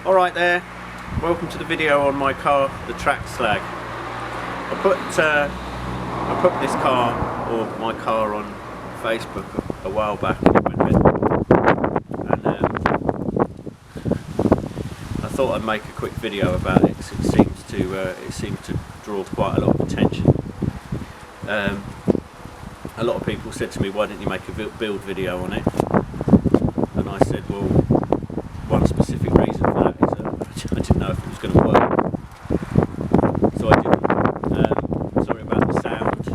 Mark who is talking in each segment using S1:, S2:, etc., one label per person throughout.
S1: Alright there, welcome to the video on my car, the Track Slag. I put this car, or my car, on Facebook a while back, and I thought I'd make a quick video about it because it seems to draw quite a lot of attention. A lot of people said to me, why didn't you make a build video on it? And I said, well, one specific reason for that is that I didn't know if it was going to work, so I didn't. Sorry about the sound. It's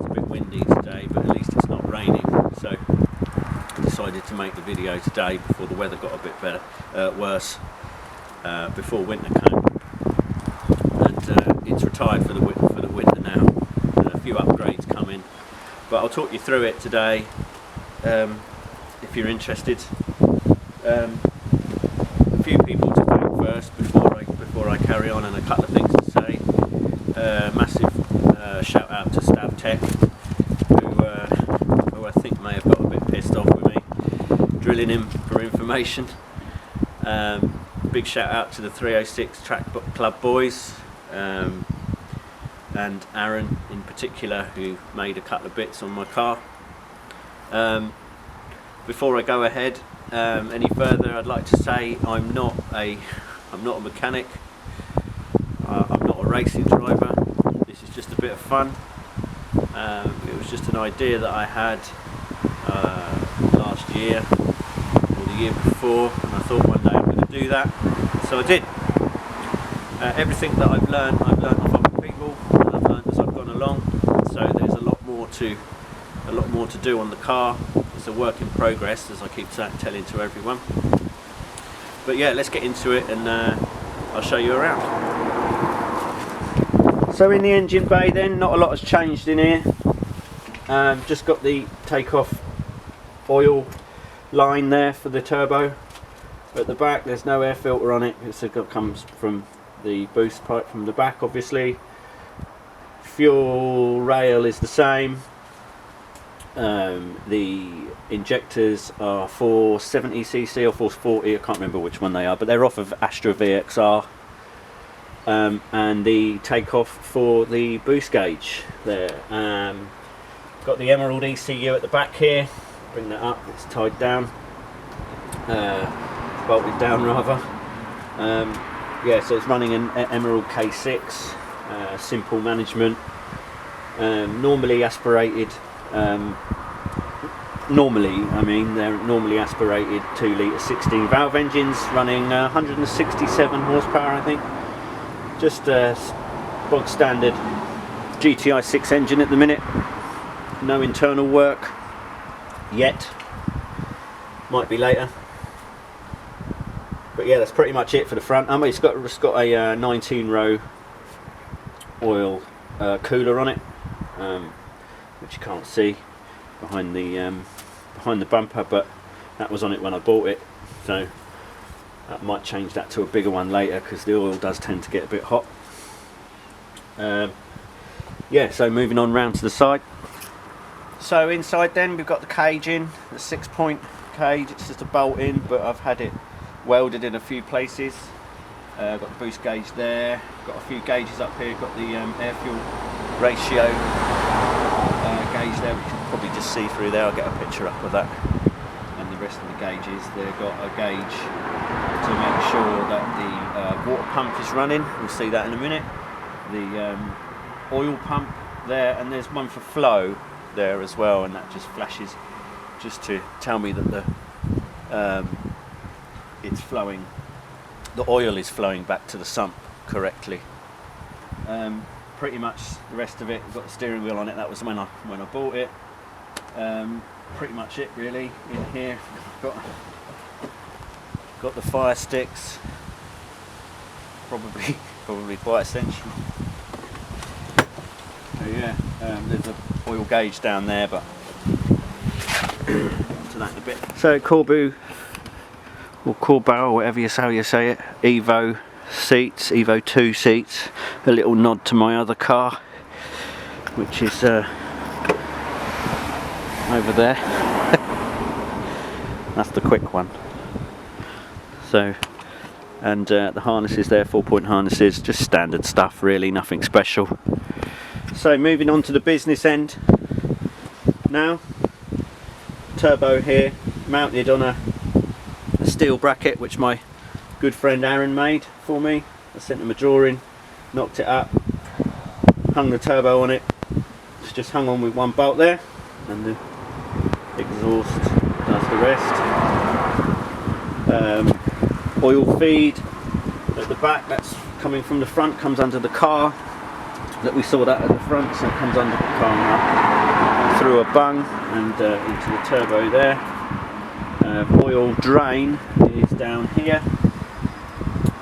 S1: a bit windy today, but at least it's not raining, so I decided to make the video today before the weather got a bit worse, before winter came. And it's retired for the winter now. A few upgrades coming, but I'll talk you through it today if you're interested. A few people to thank first before I carry on, and a couple of things to say. Massive shout out to Stavtech, who I think may have got a bit pissed off with me drilling him for information. Big shout out to the 306 Track Club boys, and Aaron in particular, who made a couple of bits on my car. Before I go ahead any further, I'd like to say I'm not a mechanic. I'm not a racing driver. This is just a bit of fun. It was just an idea that I had last year or the year before, and I thought one day I'm going to do that, so I did. Everything that I've learned off other people, and I've learned as I've gone along. So there's a lot more to do on the car. It's a work in progress, as I keep telling to everyone. But yeah, let's get into it, and I'll show you around. So in the engine bay, then, not a lot has changed in here. Just got the takeoff oil line there for the turbo. At the back, there's no air filter on it. It comes from the boost pipe from the back, obviously. Fuel rail is the same. The injectors are 470cc or 440, I can't remember which one they are, but they're off of Astra VXR. And the takeoff for the boost gauge there. Got the Emerald ECU at the back here. Bring that up, it's tied down. Bolted down rather. Yeah, so it's running an Emerald K6, simple management, normally aspirated. They're normally aspirated 2 litre 16 valve engines running 167 horsepower, I think. Just a bog standard GTI 6 engine at the minute. No internal work yet. Might be later. But yeah, that's pretty much it for the front. It's got a 19 row oil cooler on it, which you can't see behind the bumper, but that was on it when I bought it, so that might change that to a bigger one later, because the oil does tend to get a bit hot. Yeah, so moving on round to the side. So inside then, we've got the cage in, the 6-point cage. It's just a bolt in, but I've had it welded in a few places. Got the boost gauge there, got a few gauges up here, got the air fuel ratio gauge there, which you can probably just see through there. I'll get a picture up of that, and the rest of the gauges. They've got a gauge to make sure that the water pump is running, we'll see that in a minute. The oil pump there, and there's one for flow there as well, and that just flashes just to tell me that the it's flowing, the oil is flowing back to the sump correctly. Pretty much the rest of it, we've got the steering wheel on it. That was when I bought it. Pretty much it really. In here, got the fire sticks. Probably quite essential. So yeah, there's an oil gauge down there, but to that in a bit. So Corbu, or Corbeau, or whatever how you say it, Evo seats, Evo 2 seats. A little nod to my other car, which is over there. That's the quick one. So, and the harnesses there, 4-point harnesses, just standard stuff really, nothing special. So moving on to the business end now. Turbo here, mounted on a steel bracket which my good friend Aaron made for me. I sent him a drawing, knocked it up, hung the turbo on it. It's just hung on with one bolt there, and the exhaust does the rest. Oil feed at the back, that's coming from the front, comes under the car. That we saw that at the front, so it comes under the car now, through a bung and into the turbo there. Oil drain is down here,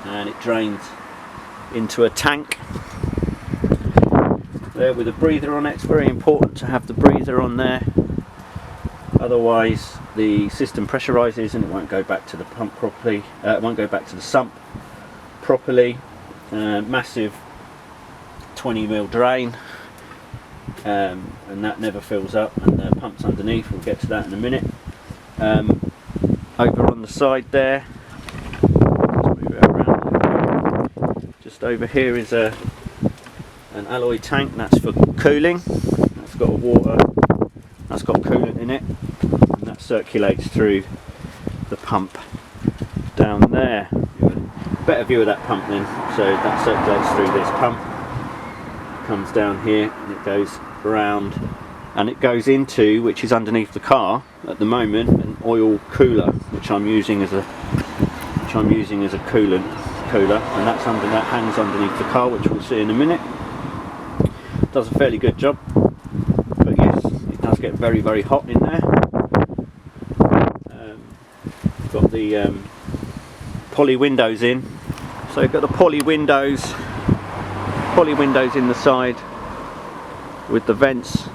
S1: and it drains into a tank there with a breather on it. It's very important to have the breather on there, otherwise the system pressurizes and it won't go back to the pump properly, it won't go back to the sump properly. Massive 20mm drain, and that never fills up, and the pump's underneath, we'll get to that in a minute. Over on the side there, let's move it around. Just over here is an alloy tank, that's for cooling. That's got that's got coolant in it, and that circulates through the pump down there. Better view of that pump then. So that circulates through this pump, comes down here, and it goes around, and it goes into, which is underneath the car at the moment, an oil cooler, which I'm using as a coolant cooler, and that hangs underneath the car, which we'll see in a minute. Does a fairly good job, but yes, it does get very, very hot in there. Got the poly windows in, so you've got the poly windows in the side with the vents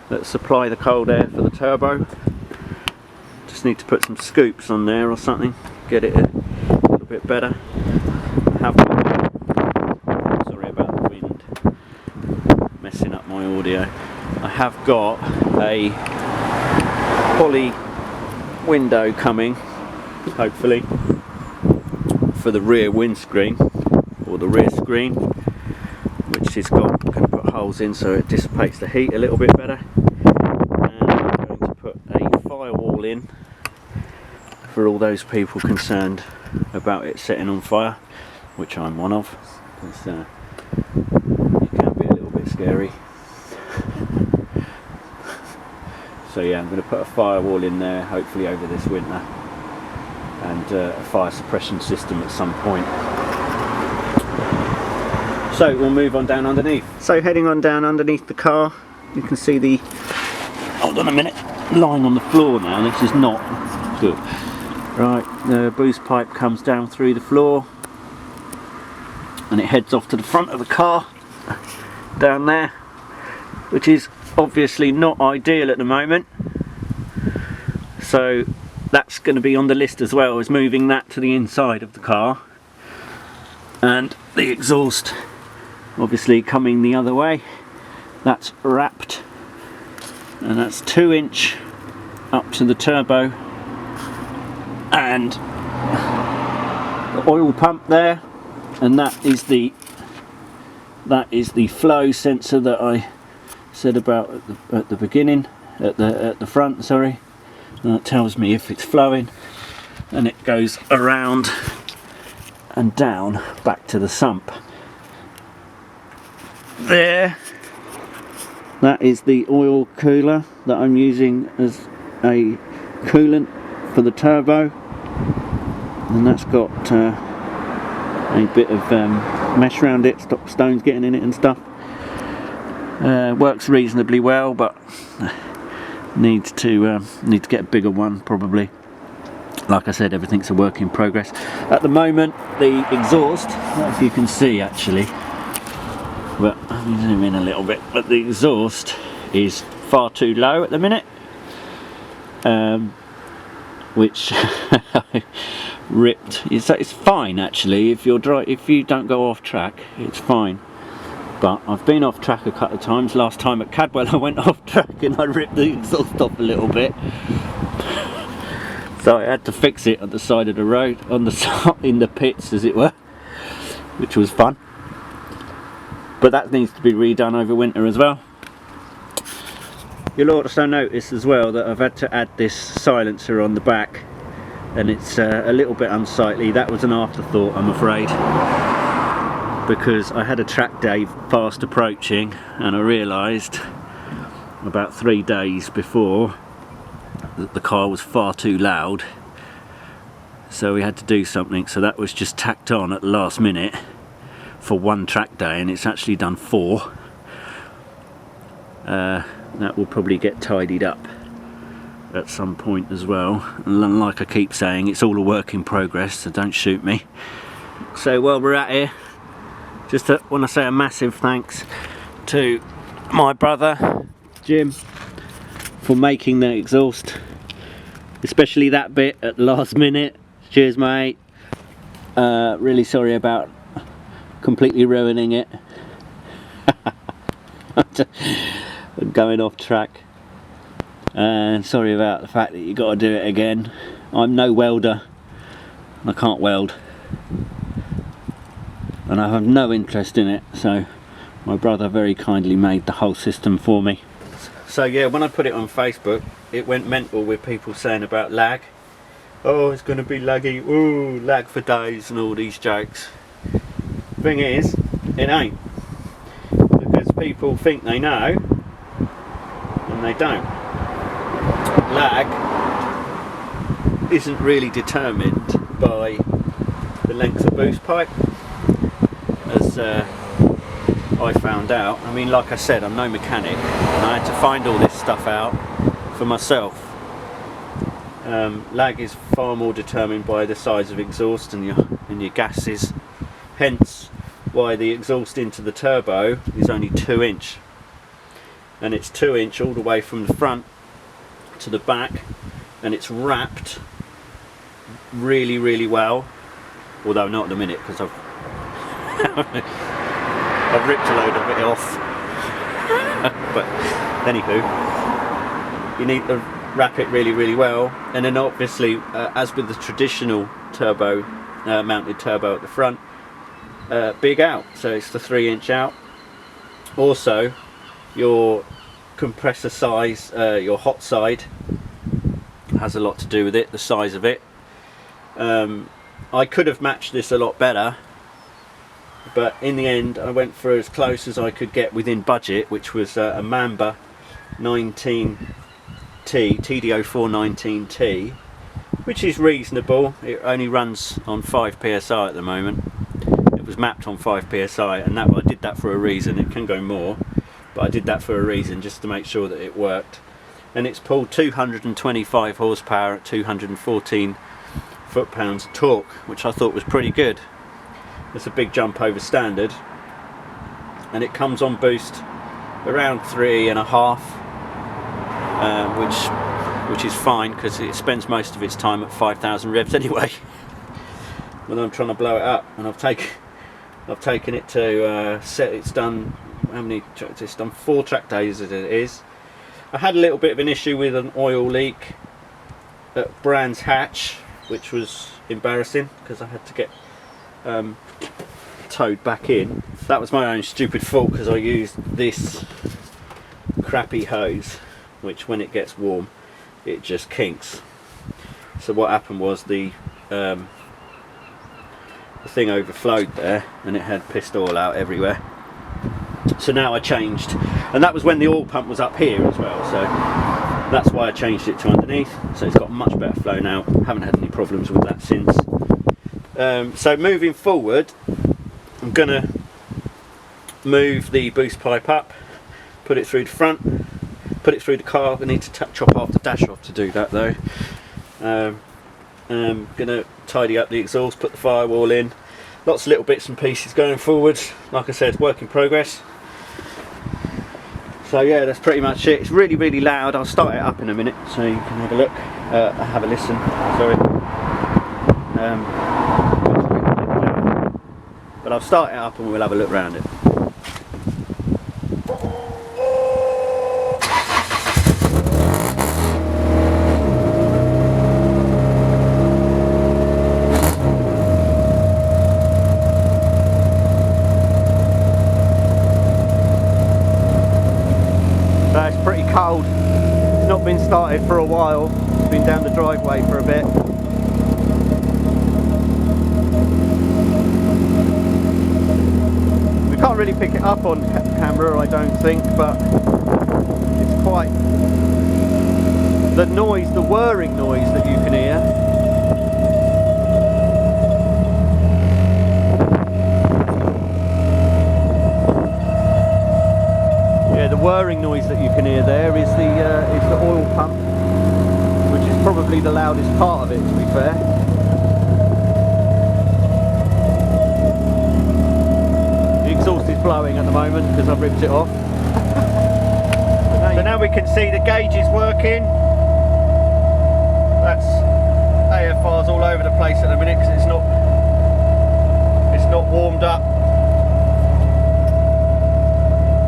S1: that supply the cold air for the turbo. Just need to put some scoops on there or something, get it a little bit better. Sorry about the wind messing up my audio. I have got a poly window coming, hopefully, for the rear windscreen, or the rear screen, which is going to put holes in so it dissipates the heat a little bit better. And I'm going to put a firewall in for all those people concerned about it setting on fire, which I'm one of, because it can be a little bit scary. So yeah, I'm going to put a firewall in there, hopefully over this winter, and a fire suppression system at some point. So we'll move on down underneath. So heading on down underneath the car, you can see the, hold on a minute, lying on the floor now. This is not good. Right, the boost pipe comes down through the floor, and it heads off to the front of the car, down there, which is obviously not ideal at the moment. So that's going to be on the list as well, as moving that to the inside of the car. And the exhaust obviously coming the other way, that's wrapped, and that's 2-inch up to the turbo, and the oil pump there, and that is the flow sensor that I said about at the beginning, at the front, sorry. And that tells me if it's flowing, and it goes around and down back to the sump. There, that is the oil cooler that I'm using as a coolant for the turbo, and that's got a bit of mesh around it, stop stones getting in it and stuff. Works reasonably well, but needs to get a bigger one probably. Like I said, everything's a work in progress at the moment. The exhaust, I don't know if you can see actually, but let me zoom in a little bit, but the exhaust is far too low at the minute, which ripped. It's fine actually if you don't go off track, it's fine. But I've been off track a couple of times. Last time at Cadwell I went off track and I ripped the exhaust off a little bit. So I had to fix it at the side of the road, on the in the pits as it were, which was fun. But that needs to be redone over winter as well. You'll also notice as well that I've had to add this silencer on the back, and it's a little bit unsightly. That was an afterthought, I'm afraid, because I had a track day fast approaching, and I realised about 3 days before that the car was far too loud, so we had to do something. So that was just tacked on at the last minute for one track day, and it's actually done 4. That will probably get tidied up at some point as well, and like I keep saying, it's all a work in progress, so don't shoot me. So while we're at here, just want to say a massive thanks to my brother Jim for making the exhaust, especially that bit at the last minute. Cheers mate. Really sorry about completely ruining it. I'm going off track, and sorry about the fact that you got to do it again. I'm no welder, I can't weld, and I have no interest in it, so my brother very kindly made the whole system for me. So yeah, when I put it on Facebook, it went mental with people saying about lag. Oh, it's going to be laggy, ooh, lag for days, and all these jokes. Thing is, it ain't, because people think they know and they don't. Lag isn't really determined by the length of boost pipe, as I found out. I mean, like I said, I'm no mechanic, and I had to find all this stuff out for myself. Lag is far more determined by the size of exhaust and your gases, hence why the exhaust into the turbo is only 2 inch, and it's 2 inch all the way from the front to the back, and it's wrapped really well, although not at the minute because I've I've ripped a load of it off. But anywho, you need to wrap it really well, and then obviously as with the traditional turbo mounted turbo at the front, big out, so it's the 3 inch out. Also your compressor size, your hot side has a lot to do with it, the size of it. I could have matched this a lot better, but in the end I went for as close as I could get within budget, which was a Mamba 19T, TD04 19T, which is reasonable. It only runs on 5 psi at the moment. It was mapped on 5 psi, and that I did that for a reason. It can go more, but I did that for a reason, just to make sure that it worked. And it's pulled 225 horsepower at 214 foot-pounds of torque, which I thought was pretty good. It's a big jump over standard, and it comes on boost around 3.5, which is fine, because it spends most of its time at 5,000 revs anyway. When I'm trying to blow it up, and I've taken it to set. It's done how many? It's done 4 track days as it is. I had a little bit of an issue with an oil leak at Brands Hatch, which was embarrassing because I had to get towed back in. That was my own stupid fault, because I used this crappy hose, which when it gets warm it just kinks. So what happened was the thing overflowed there, and it had pissed oil out everywhere. So now I changed, and that was when the oil pump was up here as well, so that's why I changed it to underneath, so it's got much better flow now. Haven't had any problems with that since. So moving forward, I'm gonna move the boost pipe up, put it through the front, put it through the car. I need to chop half the dash off to do that though. I'm gonna tidy up the exhaust, put the firewall in, lots of little bits and pieces going forward. Like I said, work in progress. So yeah, that's pretty much it. It's really loud. I'll start it up in a minute so you can have a look, have a listen, sorry. But I'll start it up and we'll have a look around it. started for a while. It's been down the driveway for a bit. We can't really pick it up on camera, I don't think, but it's quite... the noise, the whirring noise that you can hear. Yeah, the whirring noise that you can hear there is the oil pump, which is probably the loudest part of it, to be fair. The exhaust is blowing at the moment because I've ripped it off. So now we can see the gauge is working. That's AFRs all over the place at the minute because it's not warmed up.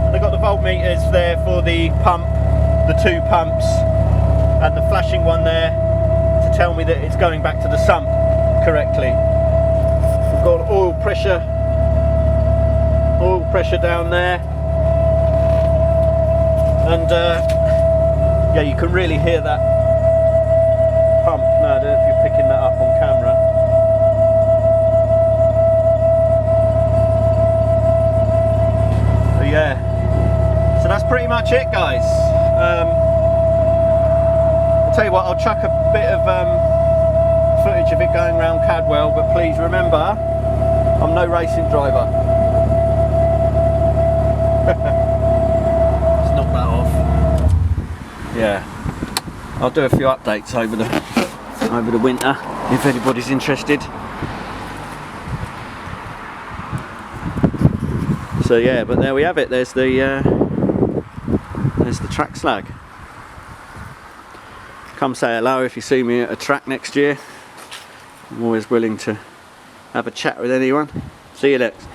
S1: And I've got the voltmeters there for the pump, the two pumps, and the flashing one there to tell me that it's going back to the sump correctly. We've got oil pressure down there, and yeah, you can really hear that pump. No, I don't know if you're picking that up on camera. But yeah, so that's pretty much it, guys. I'll tell you what, I'll chuck a bit of footage of it going around Cadwell, but please remember, I'm no racing driver. Let's knock that off. Yeah, I'll do a few updates over the winter if anybody's interested. So yeah, but there we have it. There's the track slag. Come say hello if you see me at a track next year. I'm always willing to have a chat with anyone. See you next.